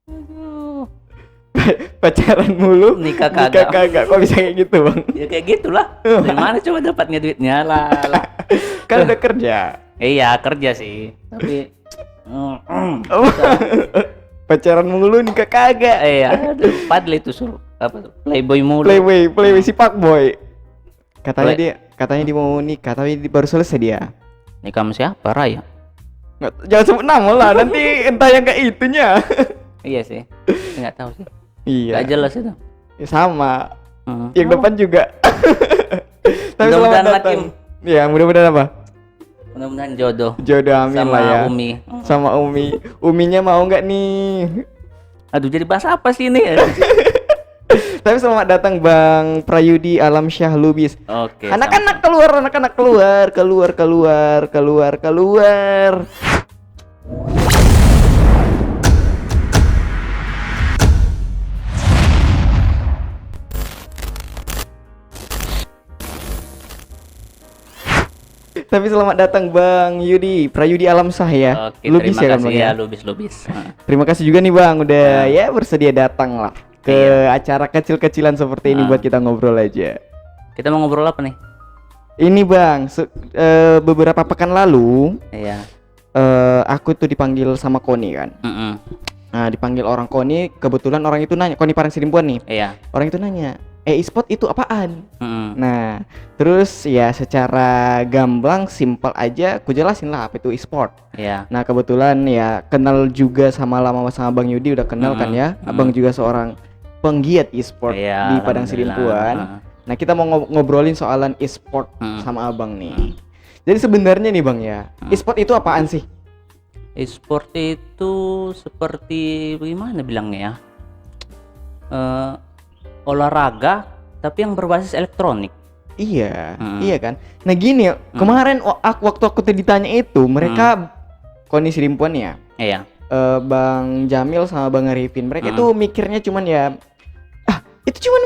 Aduh. Pacaran mulu, Nikah nikah kagak. kagak. Kok bisa kayak gitu, Bang? Ya kayak gitulah. Dari mana coba dapatnya duitnya lah. Kan udah kerja. Iya kerja sih. Tapi Oh. Pacaran mulu, nikah kagak. aduh, padahal itu suruh apa tuh? Playboy mulu. Playboy si Pak Boy. Play- Katanya dia mau nikah, tapi baru selesai dia. Nikah sama siapa? Raya? Jangan sebut nama lah, nanti entah yang kayak itunya. Iya sih. Enggak tahu sih. Iya. Enggak jelas itu. Ya, sama. Hmm. Yang depan juga. Tapi selamat Mudah-mudahan datang. Hakim. Ya, mudah-mudahan apa? Mudah-mudahan jodoh Jodoh, amin sama lah ya. Umi. Sama Umi. Uminya mau nggak nih? Aduh, jadi bahas apa sih ini? Tapi selamat datang Bang Prayudi Alamsyah Lubis. Oke. Anak-anak keluar, anak-anak keluar. Tapi selamat datang Bang Yudi, Prayudi Alamsyah ya. Oke, Lubis terima ya kan kasih Bang ya, ya. Lubis. Terima kasih juga nih Bang udah ya bersedia datang lah ke Iya. acara kecil-kecilan seperti ini buat kita ngobrol aja. Kita mau ngobrol apa nih? Ini Bang, beberapa pekan lalu Iya. aku tuh dipanggil sama Koni kan. Mm-mm. Nah, dipanggil orang Koni, kebetulan orang itu nanya, Koni Parangsirimpuan nih. Iya. Orang itu nanya, e-sport itu apaan? Mm-mm. Nah, terus ya secara gamblang, simpel aja, aku jelasin lah apa itu e-sport. Iya. Nah, kebetulan ya kenal juga sama Bang Yudi, udah kenal kan ya. Abang juga seorang penggiat e-sport Iya, di Padang alhamdulillah. Sirimpuan. Nah, kita mau ngobrolin soalan e-sport sama Abang nih. Jadi sebenarnya nih Bang ya, e-sport itu apaan sih? E-sport itu seperti bagaimana bilangnya ya? Olahraga tapi yang berbasis elektronik. Iya, iya kan. Nah gini, kemarin waktu aku tadi ditanya itu, mereka Koni Sirimpuan ya, Iya. Bang Jamil sama Bang Arifin, mereka itu mikirnya cuman ya, itu cuman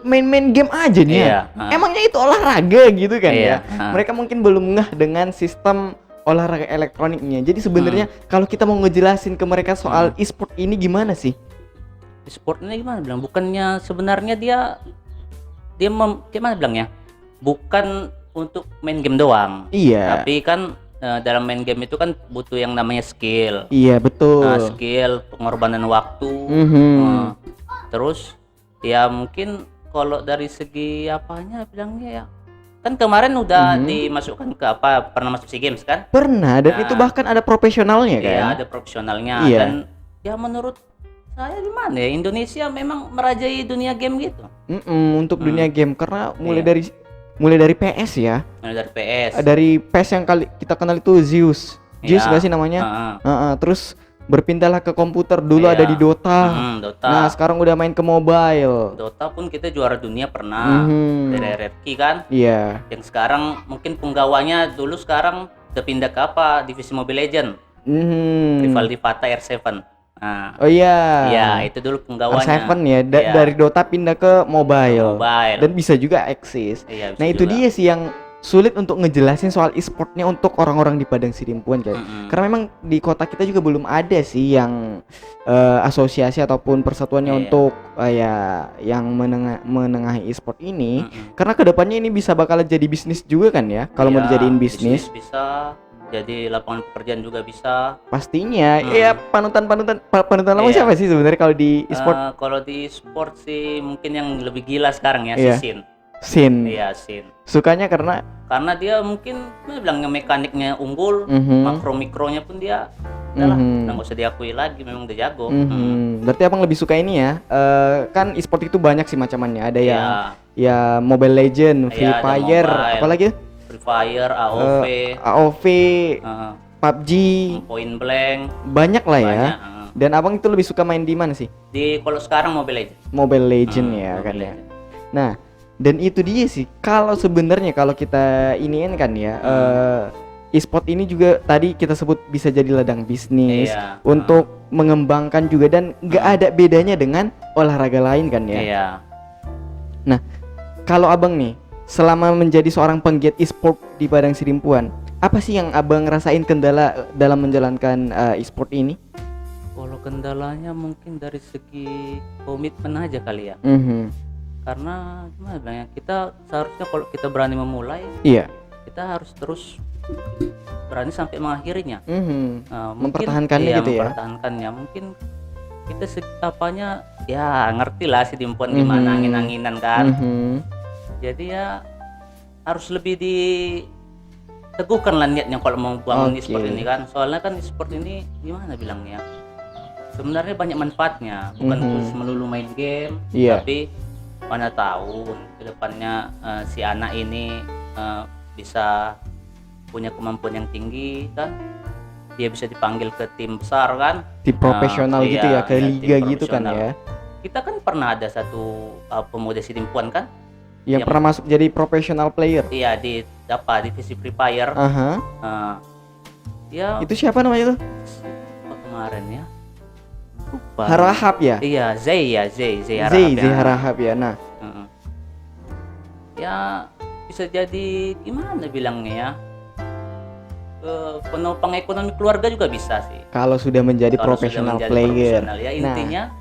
main game aja nih. Iya, Emangnya itu olahraga gitu kan Iya, ya? Mereka mungkin belum ngeh dengan sistem olahraga elektroniknya. Jadi sebenarnya kalau kita mau ngejelasin ke mereka soal e-sport ini gimana sih? E-sport ini gimana bilang? Bukannya sebenarnya dia gimana bilangnya? Bukan untuk main game doang. Iya. Tapi kan dalam main game itu kan butuh yang namanya skill. Iya betul. Nah, skill, pengorbanan waktu. Terus ya mungkin kalau dari segi apanya bilangnya ya. Kan kemarin udah dimasukkan ke apa? Pernah masuk SEA Games kan? Pernah, dan itu bahkan ada profesionalnya kan? Iya, ada profesionalnya. Iya. Dan ya menurut saya gimana ya, Indonesia memang merajai dunia game gitu. Untuk dunia game karena mulai Iya. dari PS ya. Mulai dari PS. Dari PS yang kita kenal itu Zeus. Zeus Iya. nggak sih namanya? Terus berpindahlah ke komputer, dulu Iya. ada di Dota. Dota. Nah, sekarang udah main ke mobile. Dota pun kita juara dunia pernah. Dari RRQ kan. Iya. Yang sekarang mungkin penggawanya dulu sekarang udah pindah ke apa? Divisi Mobile Legend. Rival Divata R7. Nah, Oh iya. iya itu dulu penggawanya. R7 ya, Iya. dari Dota pindah ke mobile. Mobile. Dan bisa juga eksis. Iya, bisa Nah, itu juga. dia sih yang sulit untuk ngejelasin soal e-sportnya untuk orang-orang di Padang Sirimpuan coy. Karena memang di kota kita juga belum ada sih yang asosiasi ataupun persatuannya Iya. untuk yang menengahi e-sport ini. Karena kedepannya ini bisa bakal jadi bisnis juga kan ya, kalau mau Iya, dijadiin bisnis. bisa jadi lapangan pekerjaan juga bisa. Pastinya ya panutan lama Iya. siapa sih sebenarnya kalau di e-sport? Kalau di e-sport sih mungkin yang lebih gila sekarang ya Iya. si Sin. Sin. Iya, Sin. Sukanya karena Karena dia mungkin bilangnya mekaniknya unggul, makro-mikronya pun dia udah nggak usah diakui lagi, memang udah jago. Berarti abang lebih suka ini ya? Kan e-sport itu banyak sih macamnya. Ada Iya. yang ya Mobile Legend, Free Iya, ada Fire, mobile. apalagi Free Fire, AOV, AOV, eh, PUBG, Point Blank, banyak lah ya. banyak. Dan abang itu lebih suka main di mana sih? Di kalau sekarang Mobile Legends. Mobile Legend ya Mobile kan ya. Legends. Nah, dan itu dia sih. Kalau sebenarnya kalau kita iniin kan ya, e-sport ini juga tadi kita sebut bisa jadi ladang bisnis Iya. untuk mengembangkan juga, dan nggak ada bedanya dengan olahraga lain kan ya. Iya. Nah, kalau abang nih selama menjadi seorang penggiat e-sport di Padang Sirimpuan, apa sih yang abang rasain kendala dalam menjalankan e-sport ini? Kalau kendalanya mungkin dari segi komitmen aja kali ya. Karena gimana bilangnya, kita seharusnya kalau kita berani memulai, Iya. kita harus terus berani sampai mengakhirinya. Mungkin Mempertahankannya iya, gitu ya. mempertahankannya. Mungkin kita apanya ya ngerti lah si Dimpuan gimana angin-anginan kan. Jadi ya harus lebih diteguhkan lah niatnya kalau mau bangun e-sport ini kan. Soalnya kan e-sport ini gimana bilangnya, sebenarnya banyak manfaatnya, bukan khusus melulu main game, tapi mana tahu kedepannya si anak ini bisa punya kemampuan yang tinggi kan, dia bisa dipanggil ke tim besar kan, tim profesional gitu ya, ke liga gitu kan ya. Kita kan pernah ada satu pemuda si Dimpuan kan yang pernah masuk jadi profesional player. Iya, di divisi Free Fire. Ya itu siapa namanya tuh? Kemarin ya, lupa. Harahap ya? Iya, Zay Harahap ya. Nah, ya bisa jadi gimana bilangnya ya, penopang ekonomi keluarga juga bisa sih kalau sudah menjadi profesional player. Ya intinya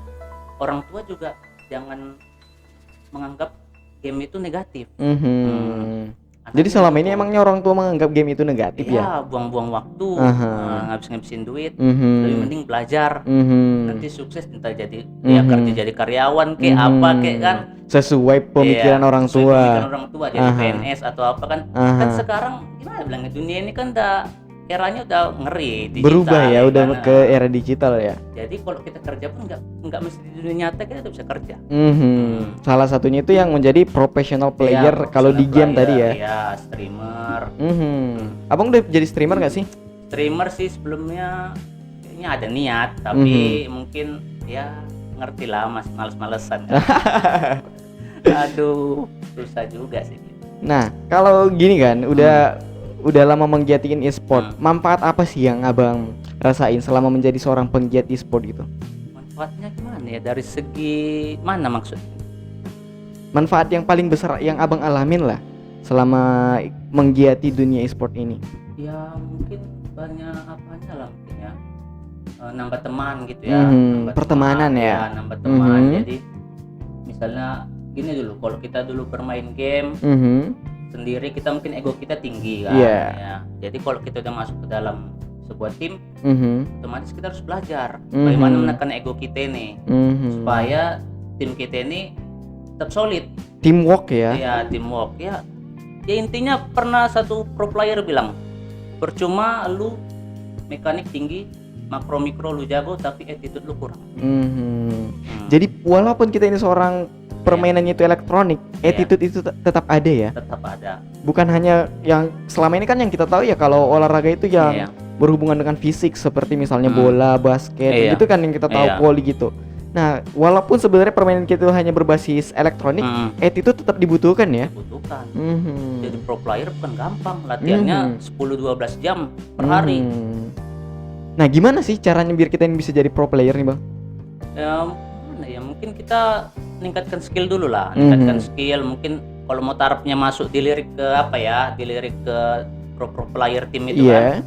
orang tua juga jangan menganggap game itu negatif. Jadi selama ini emangnya orang tua menganggap game itu negatif ya? Iya, buang-buang waktu, ngabis-ngabisin duit, lebih mending belajar. Nanti sukses entah jadi kerja jadi karyawan kek apa kek kan. Sesuai pemikiran orang tua. Pemikiran orang tua jadi PNS atau apa kan. Kan sekarang gimana bilangnya, dunia ini kan eranya udah ngeri digital. Berubah ya, udah ke era digital ya. Jadi kalau kita kerja pun nggak mesti di dunia nyata, kita bisa kerja. Salah satunya itu yang menjadi professional player kalau di game tadi ya. Iya, streamer. Abang udah jadi streamer nggak sih? Streamer sih sebelumnya kayaknya ada niat, tapi mungkin ya ngerti lah, masih males-malesan. Aduh, susah juga sih. Nah, kalau gini kan, udah lama menggiatin e-sport. Manfaat apa sih yang abang rasain selama menjadi seorang penggiat e-sport gitu? Manfaatnya gimana ya? Dari segi mana maksudnya? Manfaat yang paling besar yang abang alamin lah selama menggiati dunia e-sport ini. Ya mungkin banyak apanya lah mungkin ya. Nambah teman gitu ya. Pertemanan ya. Nambah teman. Jadi misalnya gini dulu, kalau kita dulu bermain game sendiri, kita mungkin ego kita tinggi kan. Ya. Jadi kalau kita udah masuk ke dalam sebuah tim, otomatis kita harus belajar bagaimana menekan ego kita ini supaya tim kita ini tetap solid. Teamwork ya. Iya, teamwork ya. Ya intinya pernah satu pro player bilang, percuma lu mekanik tinggi, makro mikro lu jago tapi attitude lu kurang. Jadi walaupun kita ini seorang permainannya itu elektronik, attitude itu tetap ada ya. Tetap ada. Bukan hanya yang selama ini kan yang kita tahu ya, kalau olahraga itu yang berhubungan dengan fisik seperti misalnya bola, basket, itu kan yang kita tahu, voli gitu. Nah, walaupun sebenarnya permainan kita itu hanya berbasis elektronik, attitude tetap dibutuhkan ya. Dibutuhkan. Jadi pro player bukan gampang, latihannya 10-12 jam per hari. Nah, gimana sih caranya biar kita ini bisa jadi pro player nih, Bang? Ya mungkin kita meningkatkan skill dulu lah, meningkatkan skill. Mungkin kalau mau tarafnya masuk dilirik ke dilirik ke pro player tim itu kan,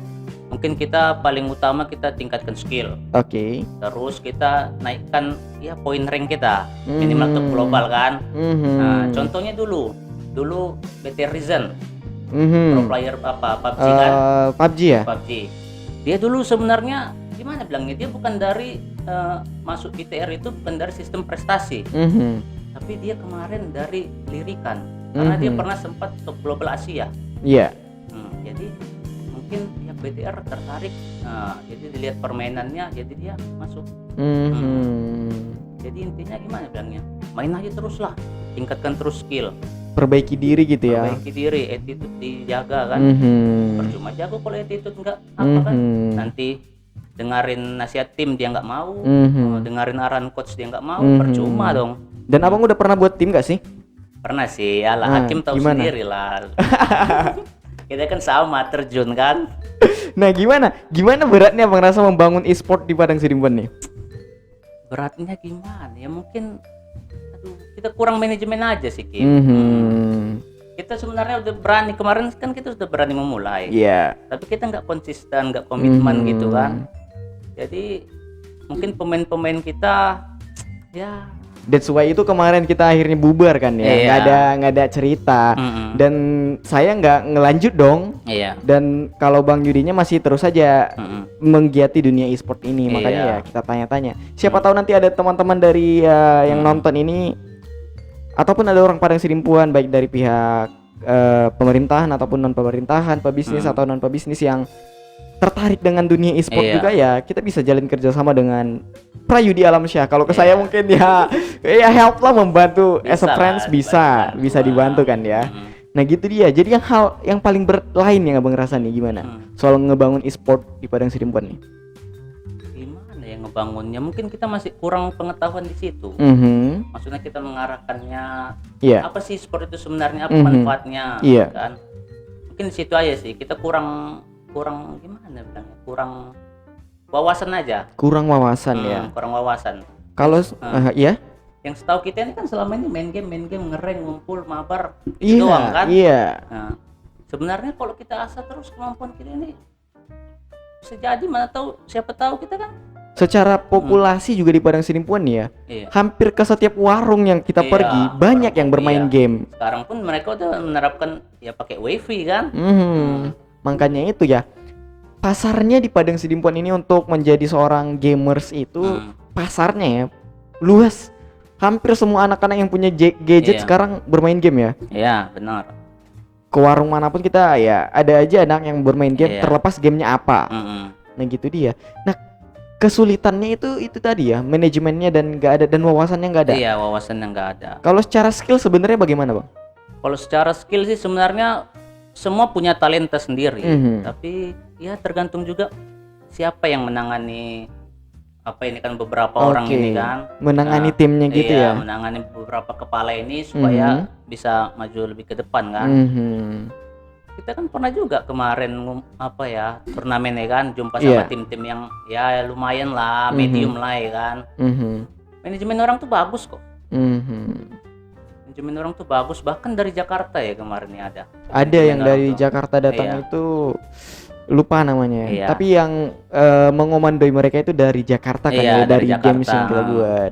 mungkin kita paling utama kita tingkatkan skill. Terus kita naikkan ya poin rank kita minimal ke global kan. Nah, contohnya dulu BT Risen, pro player PUBG kan. PUBG ya. PUBG. Dia dulu sebenarnya gimana bilangnya, dia bukan dari masuk ITR itu bukan dari sistem prestasi, tapi dia kemarin dari lirikan, karena dia pernah sempat top global Asia. Jadi mungkin pihak BTR tertarik, jadi dilihat permainannya, jadi dia masuk. Jadi intinya gimana bilangnya, main aja terus lah, tingkatkan terus skill, perbaiki diri gitu ya. Perbaiki diri, attitude dijaga kan. Percuma jago kalau attitude enggak apa kan, nanti dengerin nasihat tim dia nggak mau, dengerin arahan coach dia nggak mau, percuma dong. Dan abang udah pernah buat tim nggak sih? Pernah sih, alah Hakim tahu sendiri lah. Kita kan sama terjun kan. Nah, gimana beratnya abang rasa membangun e-sport di Padang Sidimpuan nih? Beratnya gimana ya, mungkin kita kurang manajemen aja sih Kim. Kita sebenarnya udah berani, kemarin kan kita sudah berani memulai, tapi kita nggak konsisten, nggak komitmen gitu kan. Jadi mungkin pemain-pemain kita ya. That's why itu kemarin kita akhirnya bubar kan ya, nggak ada cerita. Dan saya nggak ngelanjut dong. Dan kalau Bang Yudinya masih terus saja menggiati dunia e-sport ini, makanya ya kita tanya-tanya. Siapa tahu nanti ada teman-teman dari yang nonton ini, ataupun ada orang Padang Sidimpuan baik dari pihak pemerintahan ataupun non pemerintahan, pebisnis atau non pebisnis yang tertarik dengan dunia e-sport juga, ya kita bisa jalin kerjasama dengan Prayudi Alamsyah. Kalau ke saya mungkin ya help lah, membantu as a friends, bisa dibantu kan ya. Nah gitu dia. Jadi hal yang paling berat lain yang Abang rasa nih gimana soal ngebangun e-sport di Padang Sidimpuan nih? Gimana ya ngebangunnya? Mungkin kita masih kurang pengetahuan di situ. Maksudnya kita mengarahkannya apa sih sport itu sebenarnya, apa manfaatnya, kan? Mungkin di situ aja sih kita kurang gimana bilangnya, kurang wawasan aja. Kurang wawasan. Kalau yang setahu kita ini kan selama ini main game ngereng, ngumpul, mabar itu doang kan. Nah, sebenarnya kalau kita asah terus kemampuan kita ini bisa jadi, mana tahu, siapa tahu kita kan. Secara populasi juga di Padang Sidimpuan ya, hampir ke setiap warung yang kita pergi banyak yang bermain game. Sekarang pun mereka udah menerapkan ya pakai wifi kan. Makanya itu ya, pasarnya di Padang Sidimpuan ini untuk menjadi seorang gamers itu pasarnya ya luas. Hampir semua anak-anak yang punya gadget sekarang bermain game ya. Iya, benar. Ke warung manapun kita ya ada aja anak yang bermain game, terlepas gamenya apa. Nah gitu dia. Nah kesulitannya itu tadi ya, manajemennya dan nggak ada, dan wawasannya nggak ada. Iya, wawasannya nggak ada. Kalau secara skill sebenarnya bagaimana Bang? Kalau secara skill sih sebenarnya semua punya talenta sendiri, tapi ya tergantung juga siapa yang menangani apa ini kan, beberapa orang ini kan menangani timnya gitu ya, menangani beberapa kepala ini supaya bisa maju lebih ke depan kan. Kita kan pernah juga kemarin apa ya, turnamen ya kan, jumpa sama tim-tim yang ya lumayan lah, medium lah ya kan. Manajemen orang tuh bagus kok. Manajemen orang tuh bagus, bahkan dari Jakarta ya kemarin nih ada yang dari Jakarta datang itu lupa namanya, tapi yang mengomandoi mereka itu dari Jakarta kan ya, dari games yang kita buat.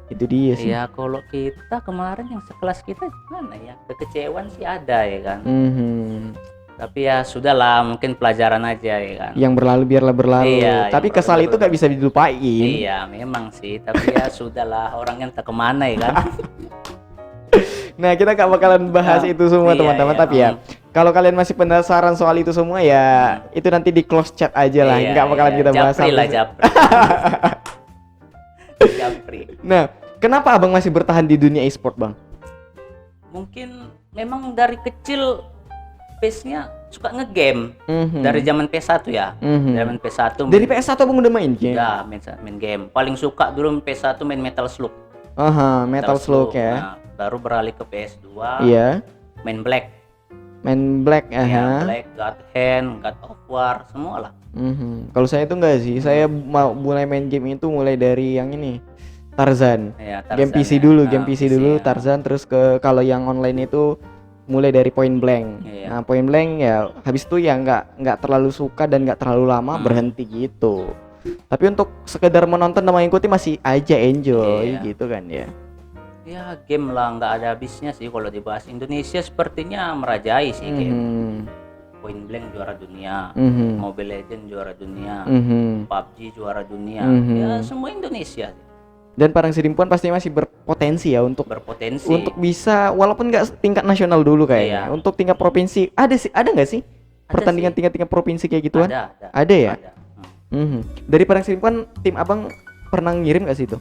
Itu dia sih. Ya kalau kita kemarin yang sekelas kita gimana ya, kekecewaan sih ada ya kan. Tapi ya sudahlah, mungkin pelajaran aja ya kan. Yang berlalu biarlah berlalu. Tapi kesal itu gak bisa dilupain. Iya memang sih, tapi ya sudahlah, orang yang tak kemana ya kan. Nah kita gak bakalan bahas itu semua teman-teman, tapi ya kalau kalian masih penasaran soal itu semua ya itu nanti di close chat aja lah, nggak bakalan kita bahas. Japri. Nah kenapa Abang masih bertahan di dunia e-sport Bang? Mungkin memang dari kecil base-nya suka ngegame. Dari zaman PS1 ya. Zaman PS1. Dari PS1 Abang udah main game? Ya main game. Paling suka dulu PS1 main Metal Slug. Metal Slug ya. Nah, baru beralih ke PS2. Iya. Main Black, Black, God Hand, God of War, semua lah. Kalau saya itu enggak sih, saya mulai main game itu mulai dari yang ini, Tarzan. Game PC dulu, Tarzan, terus ke kalau yang online itu mulai dari Point Blank. Nah Point Blank ya habis itu ya nggak terlalu suka dan nggak terlalu lama, berhenti gitu. Tapi untuk sekedar menonton dan mengikuti masih aja enjoy gitu kan ya. Ya game lah, nggak ada habisnya sih kalau dibahas. Indonesia sepertinya merajai sih game. Point Blank juara dunia, Mobile Legends juara dunia, PUBG juara dunia, ya semua Indonesia. Dan Padang Sidimpuan pasti masih berpotensi ya untuk bisa, walaupun nggak tingkat nasional dulu kayaknya, untuk tingkat provinsi ada nggak sih pertandingan tingkat provinsi kayak gituan? Ada ya. Dari Padang Sidimpuan tim Abang pernah ngirim nggak sih itu?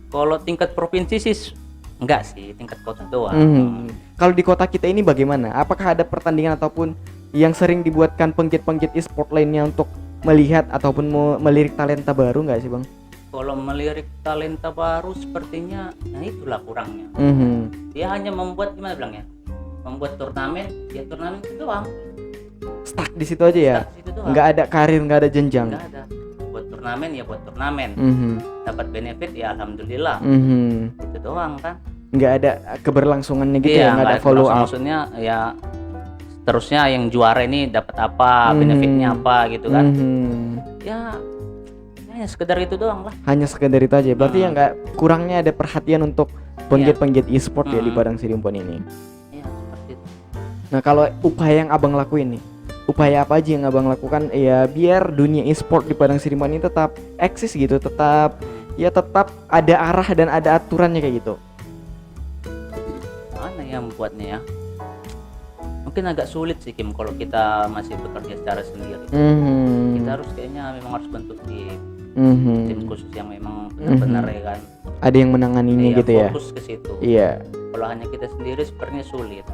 Kalau tingkat provinsi sih enggak sih, tingkat kota doang. Kalau di kota kita ini bagaimana? Apakah ada pertandingan ataupun yang sering dibuatkan penggiat-penggiat e-sport lainnya untuk melihat ataupun melirik talenta baru nggak sih Bang? Kalau melirik talenta baru sepertinya, nah itulah kurangnya. Dia hanya membuat gimana bilangnya? Membuat turnamen, ya turnamen itu doang. Stuck di situ aja ya? Nggak ada karir, nggak ada jenjang? Nggak ada. Buat turnamen ya buat turnamen. Dapat benefit ya alhamdulillah. Itu doang kan. Nggak ada keberlangsungannya gitu ya, nggak ada follow up. Maksudnya ya terusnya yang juara ini dapat apa, benefitnya apa gitu kan. Ya hanya sekedar itu doang lah. Hanya sekedar itu aja. Berarti ya nggak kurangnya ada perhatian untuk penggiat-penggiat e-sport ya di Padang Sirimpon ini. Iya, seperti itu. Nah, kalau upaya yang abang lakuin nih, upaya apa aja yang abang lakukan ya biar dunia e-sport di Padang Sirimpon ini tetap eksis gitu, tetap ada arah dan ada aturannya kayak gitu. Mana yang membuatnya ya? Mungkin agak sulit sih Kim kalau kita masih bekerja secara sendiri. Kita harus kayaknya memang harus bentuk tim khusus yang memang benar-benar ya kan. Ada yang menanganinya gitu ya. Fokus ke situ. Iya. Kalau hanya kita sendiri sepertinya sulit.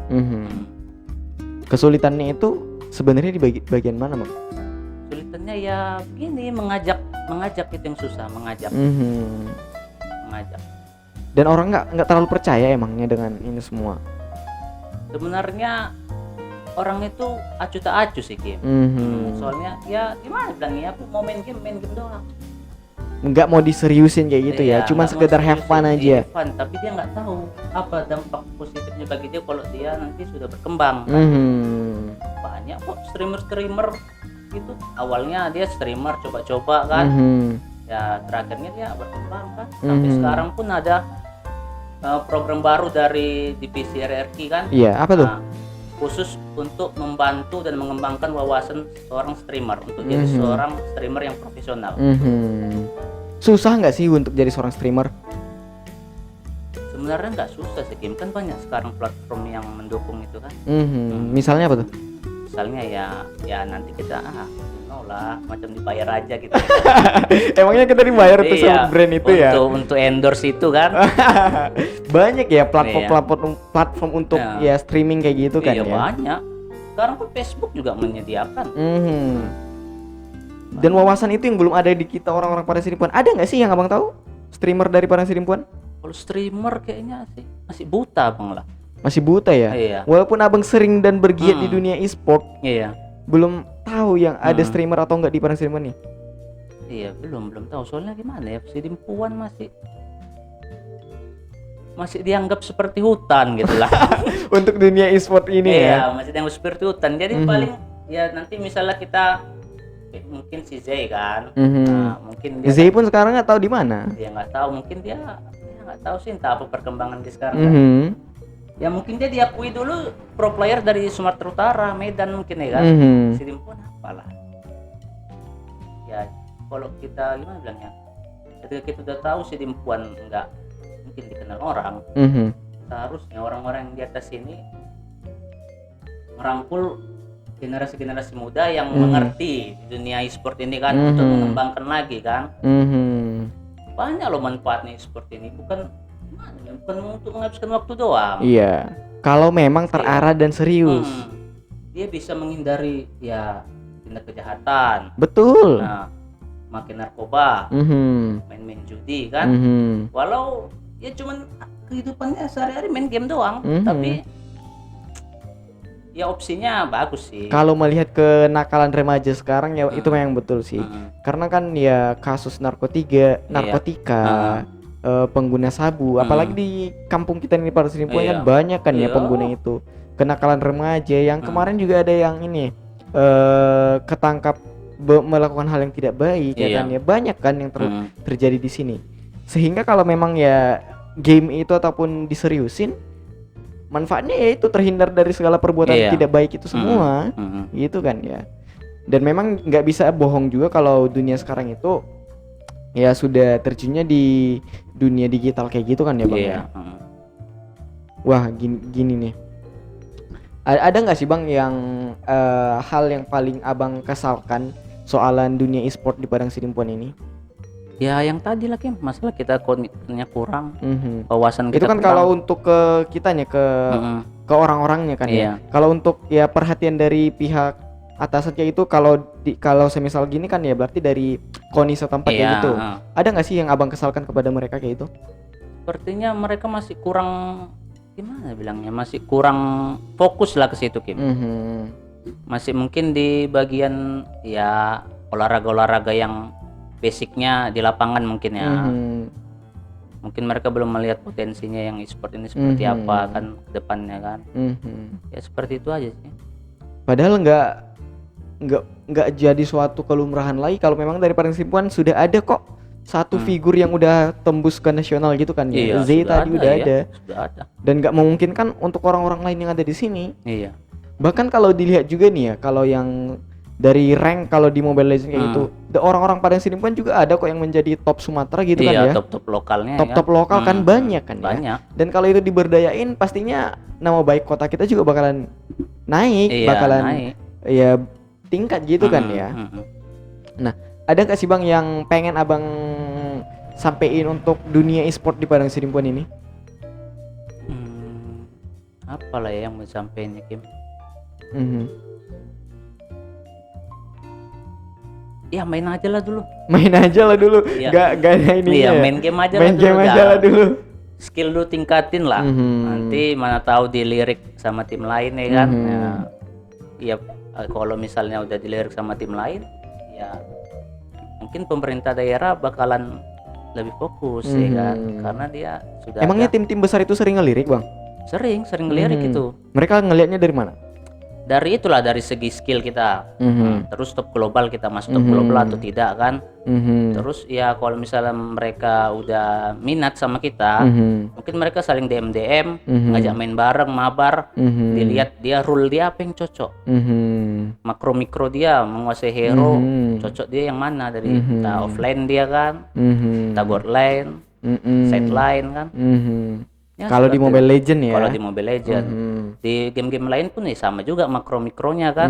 Kesulitannya itu sebenarnya di bagian mana, Bang? Sulitannya ya begini, mengajak itu yang susah, mengajak. Dan orang nggak terlalu percaya emangnya dengan ini semua. Sebenarnya orang itu acu tak acu sih Kim. Soalnya ya gimana bilangnya, aku mau main game doang. Nggak mau diseriusin kayak gitu ya, cuma sekedar have fun aja. Fun, tapi dia nggak tahu apa dampak positifnya bagi dia kalau dia nanti sudah berkembang. Banyak kok streamer gitu, awalnya dia streamer coba-coba kan, ya terakhirnya dia berkembang kan, sampai sekarang pun ada program baru dari divisi RRQ kan. Iya, apa tuh? Khusus untuk membantu dan mengembangkan wawasan seorang streamer untuk jadi seorang streamer yang profesional. Susah nggak sih untuk jadi seorang streamer? Sebenarnya nggak susah sih Kim, kan banyak sekarang platform yang mendukung itu kan. Misalnya apa tuh? Misalnya ya nanti kita lah macam dibayar aja gitu. Emangnya kita dibayar untuk sebut brand itu ya? Untuk endorse itu kan. Banyak ya platform untuk ya streaming kayak gitu kan ya. Banyak. Sekarang pun Facebook juga menyediakan. Dan wawasan itu yang belum ada di kita orang-orang Padang Sirimpon. Ada nggak sih yang abang tahu streamer dari Padang Sirimpon? Kalau streamer kayaknya sih masih buta bang lah. Masih buta ya? Iya. Walaupun abang sering dan bergiat di dunia e-sport. Iya. Belum tahu yang ada streamer atau enggak di Padang Sirimpon nih? Iya, belum tahu. Soalnya gimana ya, Sidimpuan masih dianggap seperti hutan gitu lah. Untuk dunia e-sport ini ya. Iya, masih dianggap seperti hutan. Jadi paling ya nanti misalnya kita mungkin si Zay kan. Nah, mungkin dia Zay pun sekarang nggak tahu di mana. Dia nggak tahu, mungkin dia nggak tahu sih entah apa perkembangan dia sekarang. Ya mungkin dia diakui dulu pro player dari Sumatera Utara, Medan mungkin ya kan. Sidimpuan apalah. Ya kalau kita gimana bilangnya, ketika kita udah tahu Sidimpuan nggak mungkin dikenal orang, seharusnya orang-orang yang di atas ini merangkul generasi-generasi muda yang mengerti di dunia e-sport ini kan, untuk mengembangkan lagi kan. Banyak loh manfaatnya e-sport ini, bukan untuk menghabiskan waktu doang. Iya, kalau memang terarah dan serius. Dia bisa menghindari ya tindak kejahatan. Betul. Nah, makin narkoba, main-main judi kan. Walau ya cuman kehidupannya sehari-hari main game doang, tapi ya opsinya bagus sih. Kalau melihat kenakalan remaja sekarang ya itu memang betul sih. Karena kan ya kasus narkotika, pengguna sabu, apalagi di kampung kita ini Padang Sirimpon kan banyak kan ya pengguna itu. Kenakalan remaja yang kemarin juga ada yang ini ketangkap melakukan hal yang tidak baik ya kan ya, banyak kan yang terjadi di sini. Sehingga kalau memang ya game itu ataupun diseriusin, manfaatnya ya itu terhindar dari segala perbuatan tidak baik itu semua. Gitu kan ya. Dan memang nggak bisa bohong juga kalau dunia sekarang itu ya sudah terjunnya di dunia digital kayak gitu kan ya Bang ya. Wah gini nih, ada nggak sih Bang yang hal yang paling abang kesalkan soalan dunia e-sport di Padang Sirimpon ini? Ya yang tadi lah Kim, masalah kita komitmennya kurang, wawasan itu kita kan kurang. Kalau untuk ke kitanya ke orang-orangnya kan ya. Kalau untuk ya perhatian dari pihak atasan kayak itu, kalau semisal gini kan ya berarti dari KONI setempat kayak gitu. Ada nggak sih yang abang kesalkan kepada mereka kayak itu? Sepertinya mereka masih kurang, gimana bilangnya, masih kurang fokus lah ke situ Kim. Masih mungkin di bagian ya olahraga yang basicnya di lapangan mungkin ya. Mungkin mereka belum melihat potensinya yang e-sport ini seperti apa kan ke depannya kan. Ya seperti itu aja sih. Padahal nggak jadi suatu kelumrahan lagi kalau memang dari Persib sudah ada kok satu figur yang udah tembus ke nasional gitu kan ya. Iya, Z tadi udah iya, ada. sudah ada. Dan nggak memungkinkan untuk orang-orang lain yang ada di sini. Iya. Bahkan kalau dilihat juga nih ya, kalau yang dari rank kalau di Mobile Legends kayak gitu, orang-orang Padang Sidempuan juga ada kok yang menjadi top Sumatera gitu kan ya. Iya, top lokalnya. Top lokal kan banyak kan ya. Banyak. Dan kalau itu diberdayain pastinya nama baik kota kita juga bakalan naik, Iya, bakalan naik. ya tingkat gitu kan ya. Nah, ada nggak sih Bang yang pengen Abang sampein untuk dunia e-sport di Padang Sidempuan ini? Apalah ya yang mau sampein ya, Kim? Ya main aja lah dulu. Main aja lah dulu. Iya. Gak ada ini Iya, ya. main game aja Main lah game dulu. aja lah dulu. Skill lu tingkatin lah. Nanti mana tahu dilirik sama tim lain ya kan. Ya kalau misalnya udah dilirik sama tim lain, ya mungkin pemerintah daerah bakalan lebih fokus ya kan, karena dia sudah Emangnya tim-tim besar itu sering ngelirik Bang? sering ngelirik itu. Mereka ngelihatnya dari mana? Dari itulah, dari segi skill kita. Terus top global, kita masuk top global atau tidak kan. Terus ya kalau misalnya mereka udah minat sama kita, mungkin mereka saling DM, ngajak main bareng, mabar, dilihat dia rule dia apa yang cocok, makro mikro dia menguasai hero, cocok dia yang mana, dari entah offline dia kan, entah board lane, side line kan. Ya, kalau di Mobile Legend ya. Kalau di Mobile Legend, di game-game lain pun ya sama juga makro mikronya kan.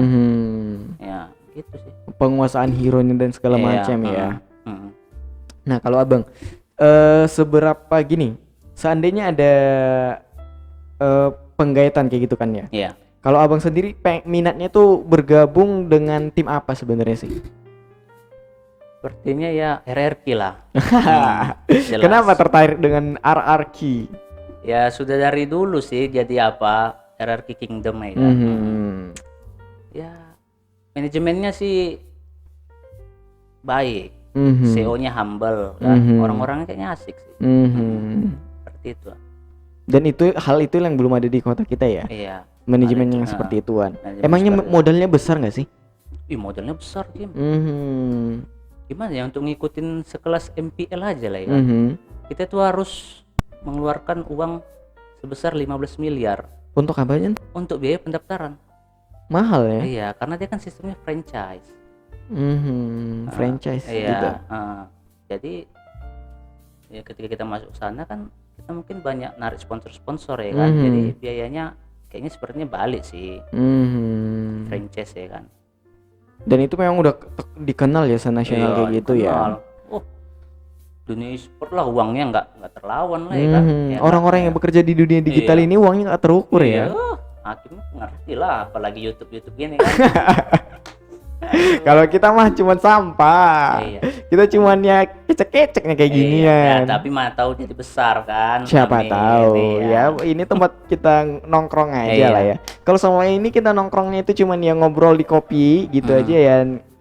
Ya gitu sih. Penguasaan hero-nya dan segala macam ya. Nah kalau Abang, seberapa gini, seandainya ada penggayatan kayak gitu kan ya. Iya. Kalau Abang sendiri minatnya tuh bergabung dengan tim apa sebenarnya sih? Sepertinya ya RRQ lah. Kenapa tertarik dengan RRQ? Ya sudah dari dulu sih, jadi apa, RRQ Kingdom ya kan. Ya manajemennya sih baik, CEO-nya humble kan, orang-orangnya kayaknya asik sih. Seperti itu. Dan hal itu yang belum ada di kota kita ya. Iya. Manajemen yang seperti ituan. Emangnya modalnya besar nggak sih? Modalnya besar Kim. Gimana ya untuk ngikutin sekelas MPL aja lah ya. Kita tuh harus mengeluarkan uang sebesar 15 miliar. Untuk apa aja? Untuk biaya pendaftaran. Mahal ya? Iya, karena dia kan sistemnya franchise. Franchise iya, gitu. Jadi ya ketika kita masuk sana kan kita mungkin banyak narik sponsor-sponsor ya kan. Jadi biayanya kayaknya sepertinya balik sih. Franchise ya kan. Dan itu memang udah dikenal ya senasional kayak gitu ya. Dunia e-sport lah, uangnya nggak terlawan lah ya kan. Orang-orang yang bekerja di dunia digital ini uangnya nggak terukur ya. Hakim ngerti lah, apalagi YouTube gini kan. Kalau kita mah cuma sampah. Kita cuman ya kecek-keceknya kayak gini ya. Tapi mah tahu jadi besar kan. Siapa tahu ya. Ini tempat kita nongkrong aja lah ya. Kalau selama ini kita nongkrongnya itu cuman ya ngobrol di kopi gitu aja ya.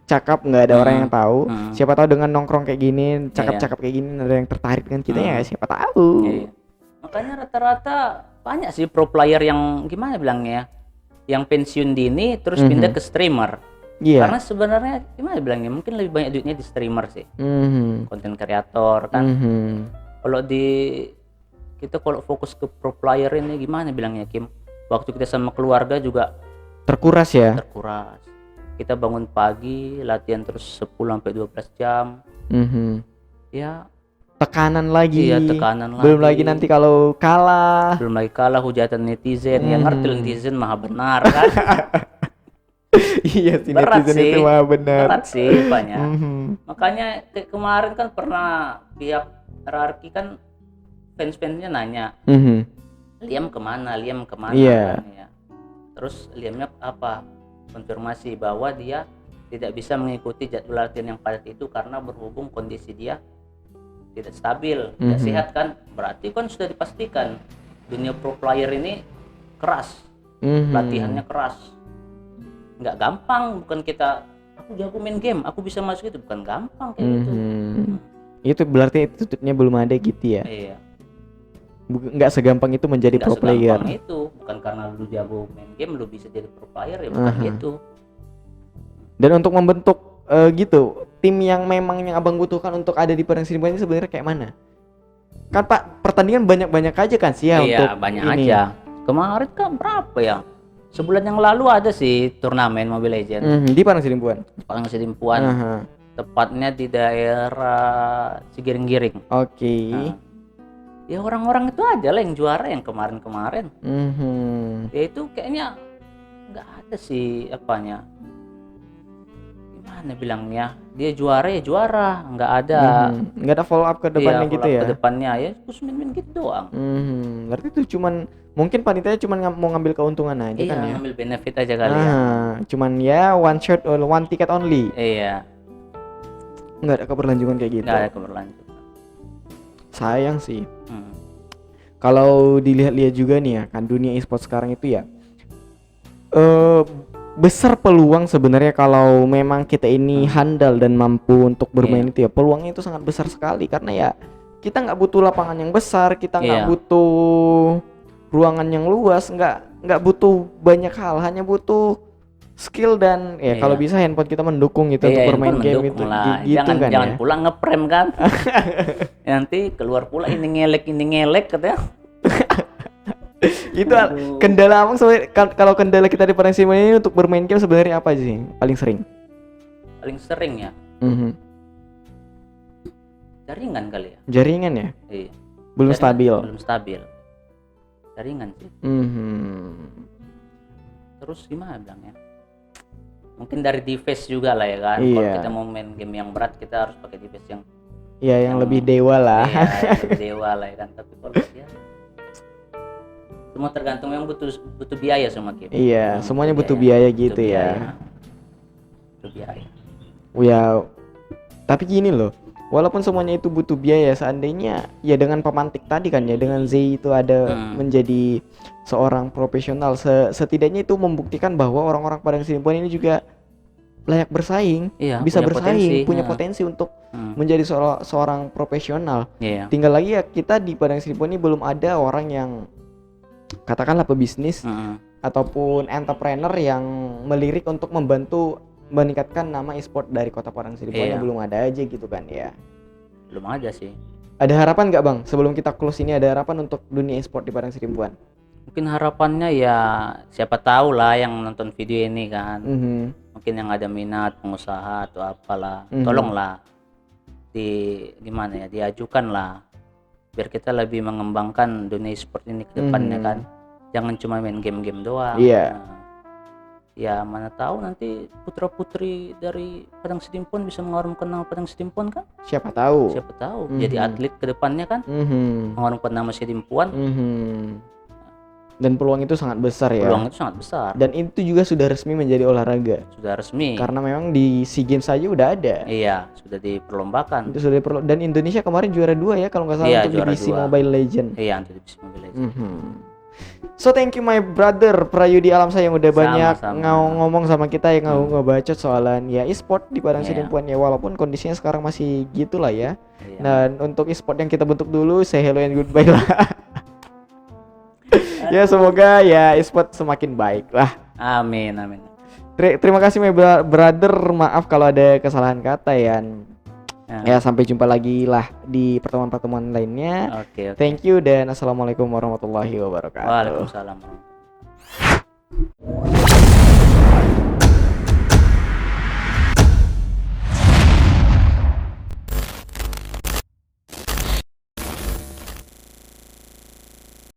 Cakap, nggak ada orang yang tahu. Siapa tahu dengan nongkrong kayak gini, cakap-cakap kayak gini ada yang tertarik dengan kita ya, siapa tahu. Makanya rata-rata banyak sih pro player yang gimana bilangnya, yang pensiun dini terus pindah ke streamer. Karena sebenarnya gimana bilangnya, mungkin lebih banyak duitnya di streamer sih. Konten kreator kan. Kalau kita kalau fokus ke pro player ini gimana bilangnya Kim, waktu kita sama keluarga juga terkuras ya. Kita bangun pagi, latihan terus 10-12 jam. Ya, tekanan lagi. Iya, tekanan lagi. Belum lagi nanti kalau kalah. Belum lagi kalah hujatan netizen. Ya ngerti netizen maha benar kan. Iya sih, berat netizen sih. itu maha benar. Berat sih banyak. Makanya kemarin kan pernah pihak RRQ kan fans-fansnya nanya, Liam kemana? Iya. Kan, ya. Terus Liamnya apa? Konfirmasi bahwa dia tidak bisa mengikuti jadwal latihan yang padat itu karena berhubung kondisi dia tidak stabil, tidak sehat kan. Berarti kan sudah dipastikan dunia pro player ini keras, latihannya keras, nggak gampang. Bukan kita aku jago main game, aku bisa masuk, itu bukan gampang kayak gitu. Itu berarti attitude-nya belum ada gitu ya. Iya. Nggak segampang itu menjadi pro player. Itu bukan karena lu jago main game lu bisa jadi pro player ya, bukan gitu. Dan untuk membentuk gitu tim yang memang yang abang butuhkan untuk ada di Padang Sidempuan ini sebenarnya kayak mana? Kan Pak pertandingan banyak aja kan sih ya Iya, untuk banyak ini. aja. Kemarin kan berapa ya? Sebulan yang lalu ada sih turnamen Mobile Legends. Di Padang Sidempuan. Padang Sidimpuan. Aha. Tepatnya di daerah Cigiring-giring. Oke. Nah, ya orang-orang itu aja lah yang juara yang kemarin-kemarin. Ya itu kayaknya nggak ada sih apanya. Gimana bilangnya? Dia juara ya juara, nggak ada. Nggak ada follow up ke depannya Iya, gitu follow up ya. ke depannya ya terus main-main gitu doang. Berarti itu cuman mungkin panitianya cuman mau ngambil keuntungan aja Iya, kan ya. ngambil benefit aja kali ya. Cuman ya one shot or one ticket only. Iya, Nggak ada keberlanjutan kayak gitu. nggak ada keberlanjutan. Sayang sih. Hmm. Kalau dilihat-lihat juga nih ya kan dunia e-sport sekarang itu ya besar peluang sebenarnya kalau memang kita ini handal dan mampu untuk bermain itu ya, peluangnya itu sangat besar sekali karena ya kita nggak butuh lapangan yang besar, kita nggak butuh ruangan yang luas, nggak butuh banyak hal, hanya butuh skill dan ya kalau bisa handphone kita mendukung gitu untuk bermain game itu gitu kan jangan ya. pula ngeprem kan. Nanti keluar pula ini ngelek katanya. Itu kendala abang sebenarnya kalau kendala kita di Padang Sidempuan ini untuk bermain game sebenarnya apa sih paling sering? Paling sering ya jaringan kali ya. Jaringan ya? Iya. Belum stabil. Belum stabil. Jaringan sih. Terus gimana bilangnya? Mungkin dari device juga lah ya kan. Kalau kita mau main game yang berat kita harus pakai device yang yang lebih dewa lah. Iya, yang lebih dewa lah ya kan. Tapi kalau dia semua tergantung yang butuh biaya semua game. Iya, semuanya butuh biaya gitu ya. Butuh biaya. Ya, tapi gini loh. Walaupun semuanya itu butuh biaya, seandainya ya dengan pemantik tadi kan ya, dengan Z itu ada menjadi seorang profesional, setidaknya itu membuktikan bahwa orang-orang Padang Sidempuan ini juga layak bersaing, bisa bersaing, punya potensi untuk menjadi seorang profesional. Tinggal lagi ya kita di Padang Sidempuan ini belum ada orang yang katakanlah pebisnis ataupun entrepreneur yang melirik untuk membantu meningkatkan nama e-sport dari Kota Padang Sidempuan. Belum ada aja gitu kan ya. Belum ada sih. Ada harapan nggak bang? Sebelum kita close ini ada harapan untuk dunia e-sport di Padang Sidempuan? Mungkin harapannya ya siapa tahu lah yang nonton video ini kan. Mungkin yang ada minat pengusaha atau apalah, tolonglah gimana ya, diajukan lah biar kita lebih mengembangkan dunia e-sport ini ke depannya kan. Jangan cuma main game-game doang. Ya mana tahu nanti putra-putri dari Padang Sidempuan bisa mengharumkan nama Padang Sidempuan kan? Siapa tahu jadi atlet ke depannya kan, mengharumkan nama Sidempuan. Dan peluang itu sangat besar ya. Peluang itu sangat besar. Dan itu juga sudah resmi menjadi olahraga. Sudah resmi. Karena memang di SEA Games saja udah ada. Iya, sudah diperlombakan. Itu sudah dan Indonesia kemarin juara 2 ya kalau nggak salah untuk divisi Mobile Legends. Iya, untuk divisi Mobile Legends. So thank you my brother Prayudi Alamsyah yang udah banyak ngomong sama kita, yang ngebacot soalan ya e-sport di Padang Sidempuan ya, walaupun kondisinya sekarang masih gitulah ya. Dan untuk e-sport yang kita bentuk dulu, say hello and goodbye lah. Ya semoga ya e-sport semakin baik lah. Amin. Terima kasih my brother, maaf kalau ada kesalahan kata ya. Ya sampai jumpa lagi lah di pertemuan-pertemuan lainnya. Oke. Thank you dan assalamualaikum warahmatullahi wabarakatuh. Waalaikumsalam.